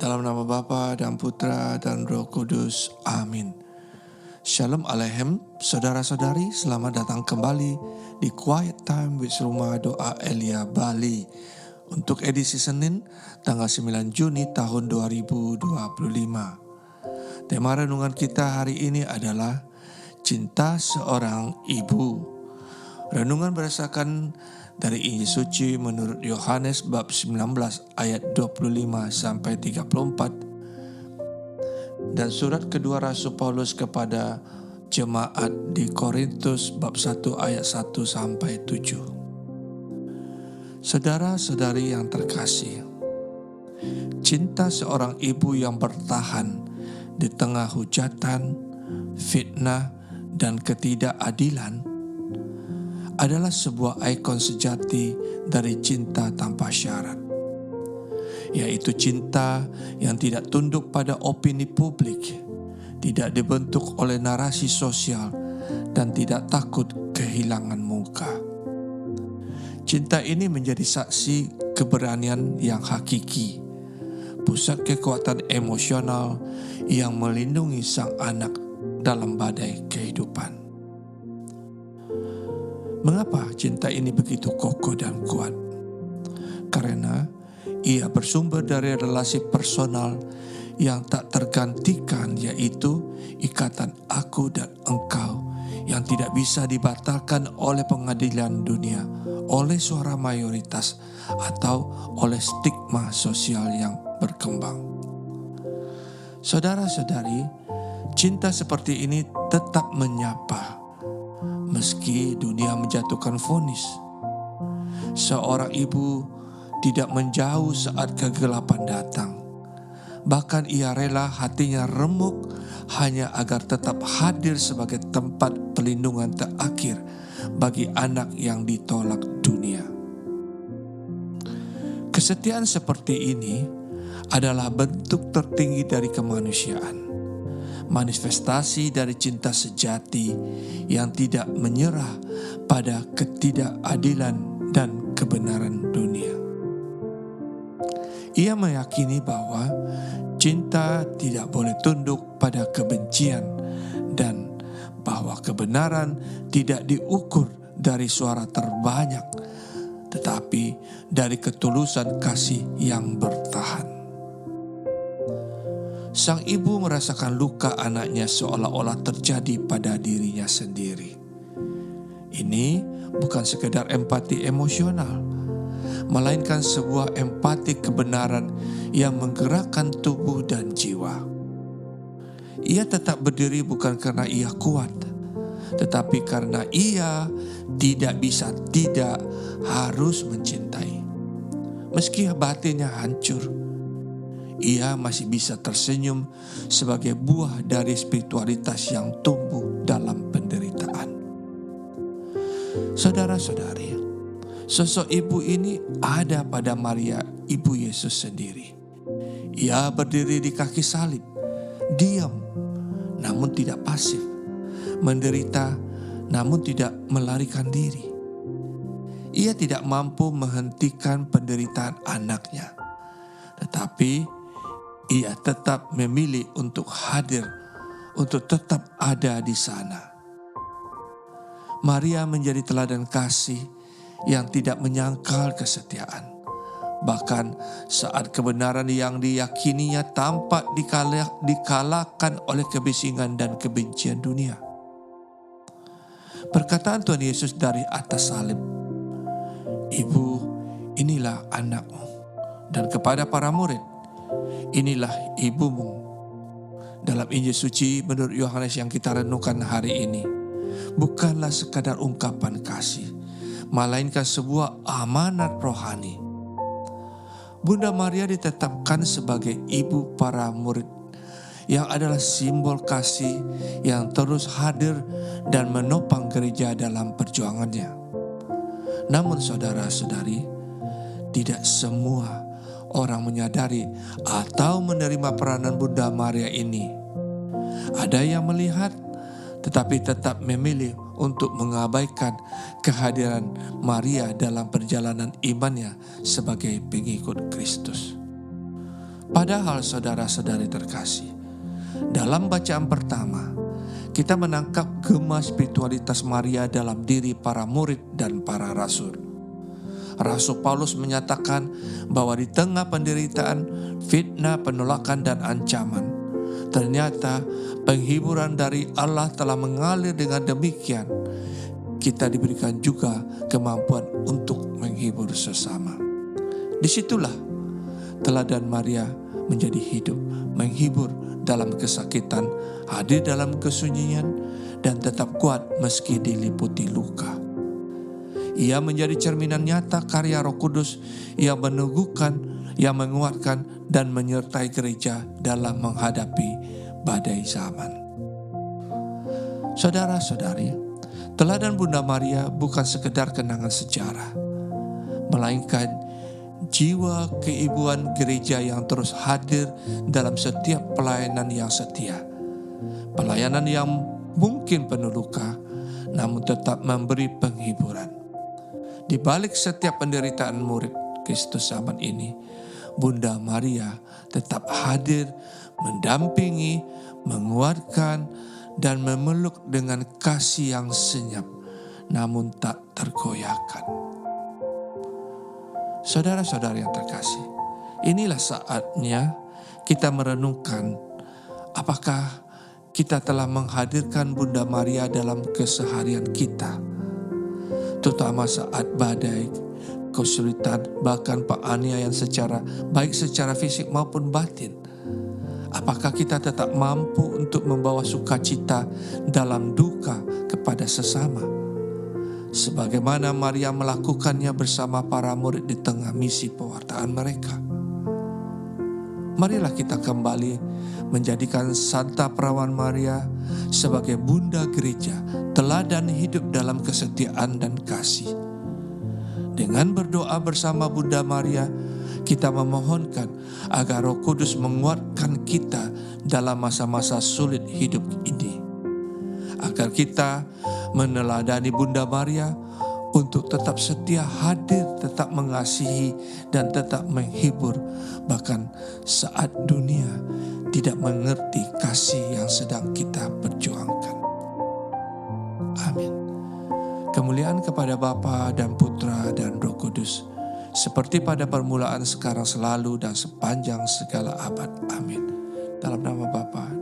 Dalam nama Bapa dan Putra dan Roh Kudus. Amin. Shalom Aleichem, saudara-saudari, selamat datang kembali di Quiet Time with Rumah Doa Elia Bali untuk edisi Senin tanggal 9 Juni tahun 2025. Tema renungan kita hari ini adalah Cinta Seorang Ibu. Renungan berdasarkan dari Injil Suci menurut Yohanes bab 19 ayat 25 sampai 34 dan surat kedua Rasul Paulus kepada jemaat di Korintus bab 1 ayat 1 sampai 7. Saudara-saudari yang terkasih, cinta seorang ibu yang bertahan di tengah hujatan, fitnah, dan ketidakadilan adalah sebuah ikon sejati dari cinta tanpa syarat, yaitu cinta yang tidak tunduk pada opini publik, tidak dibentuk oleh narasi sosial, dan tidak takut kehilangan muka. Cinta ini menjadi saksi keberanian yang hakiki, pusat kekuatan emosional yang melindungi sang anak dalam badai kehidupan. Mengapa cinta ini begitu kokoh dan kuat? Karena ia bersumber dari relasi personal yang tak tergantikan, yaitu ikatan aku dan engkau yang tidak bisa dibatalkan oleh pengadilan dunia, oleh suara mayoritas, atau oleh stigma sosial yang berkembang. Saudara-saudari, cinta seperti ini tetap menyapa meski dunia menjatuhkan vonis. Seorang ibu tidak menjauh saat kegelapan datang. Bahkan ia rela hatinya remuk hanya agar tetap hadir sebagai tempat perlindungan terakhir bagi anak yang ditolak dunia. Kesetiaan seperti ini adalah bentuk tertinggi dari kemanusiaan, manifestasi dari cinta sejati yang tidak menyerah pada ketidakadilan dan kebenaran dunia. Ia meyakini bahwa cinta tidak boleh tunduk pada kebencian dan bahwa kebenaran tidak diukur dari suara terbanyak, tetapi dari ketulusan kasih yang bertahan. Sang ibu merasakan luka anaknya seolah-olah terjadi pada dirinya sendiri. Ini bukan sekedar empati emosional, melainkan sebuah empati kebenaran yang menggerakkan tubuh dan jiwa. Ia tetap berdiri bukan karena ia kuat, tetapi karena ia tidak harus mencintai. Meski batinnya hancur, ia masih bisa tersenyum sebagai buah dari spiritualitas yang tumbuh dalam penderitaan. Saudara-saudari, sosok ibu ini ada pada Maria, ibu Yesus sendiri. Ia berdiri di kaki salib, diam namun tidak pasif, menderita namun tidak melarikan diri. Ia tidak mampu menghentikan penderitaan anaknya, tetapi ia tetap memilih untuk hadir, untuk tetap ada di sana. Maria menjadi teladan kasih yang tidak menyangkal kesetiaan. Bahkan saat kebenaran yang diyakininya tampak dikalahkan oleh kebisingan dan kebencian dunia. Perkataan Tuhan Yesus dari atas salib, "Ibu, inilah anakmu." Dan kepada para murid, "Inilah ibumu." Dalam Injil Suci menurut Yohanes yang kita renungkan hari ini, bukanlah sekadar ungkapan kasih, melainkan sebuah amanat rohani. Bunda Maria ditetapkan sebagai ibu para murid, yang adalah simbol kasih yang terus hadir dan menopang gereja dalam perjuangannya. Namun saudara-saudari, tidak semua orang menyadari atau menerima peranan Bunda Maria ini. Ada yang melihat tetapi tetap memilih untuk mengabaikan kehadiran Maria dalam perjalanan imannya sebagai pengikut Kristus. Padahal saudara-saudari terkasih, dalam bacaan pertama, kita menangkap gema spiritualitas Maria dalam diri para murid dan para rasul. Rasul Paulus menyatakan bahwa di tengah penderitaan, fitnah, penolakan, dan ancaman, ternyata penghiburan dari Allah telah mengalir dengan demikian. Kita diberikan juga kemampuan untuk menghibur sesama. Disitulah teladan Maria menjadi hidup, menghibur dalam kesakitan, hadir dalam kesunyian, dan tetap kuat meski diliputi luka. Ia menjadi cerminan nyata karya Roh Kudus yang meneguhkan, yang menguatkan, dan menyertai gereja dalam menghadapi badai zaman. Saudara-saudari, teladan Bunda Maria bukan sekedar kenangan sejarah, melainkan jiwa keibuan gereja yang terus hadir dalam setiap pelayanan yang setia. Pelayanan yang mungkin penuh luka, namun tetap memberi penghiburan. Di balik setiap penderitaan murid Kristus zaman ini, Bunda Maria tetap hadir, mendampingi, menguatkan, dan memeluk dengan kasih yang senyap, namun tak tergoyahkan. Saudara-saudara yang terkasih, inilah saatnya kita merenungkan apakah kita telah menghadirkan Bunda Maria dalam keseharian kita, terutama saat badai, kesulitan, bahkan penganiayaan baik secara fisik maupun batin. Apakah kita tetap mampu untuk membawa sukacita dalam duka kepada sesama, sebagaimana Maria melakukannya bersama para murid di tengah misi pewartaan mereka? Marilah kita kembali menjadikan Santa Perawan Maria sebagai Bunda Gereja, teladan hidup dalam kesetiaan dan kasih. Dengan berdoa bersama Bunda Maria, kita memohonkan agar Roh Kudus menguatkan kita dalam masa-masa sulit hidup ini. Agar kita meneladani Bunda Maria untuk tetap setia hadir, tetap mengasihi, dan tetap menghibur, bahkan saat dunia tidak mengerti kasih yang sedang kita perjuangkan. Amin. Kemuliaan kepada Bapa dan Putra dan Roh Kudus, seperti pada permulaan, sekarang, selalu, dan sepanjang segala abad. Amin. Dalam nama Bapa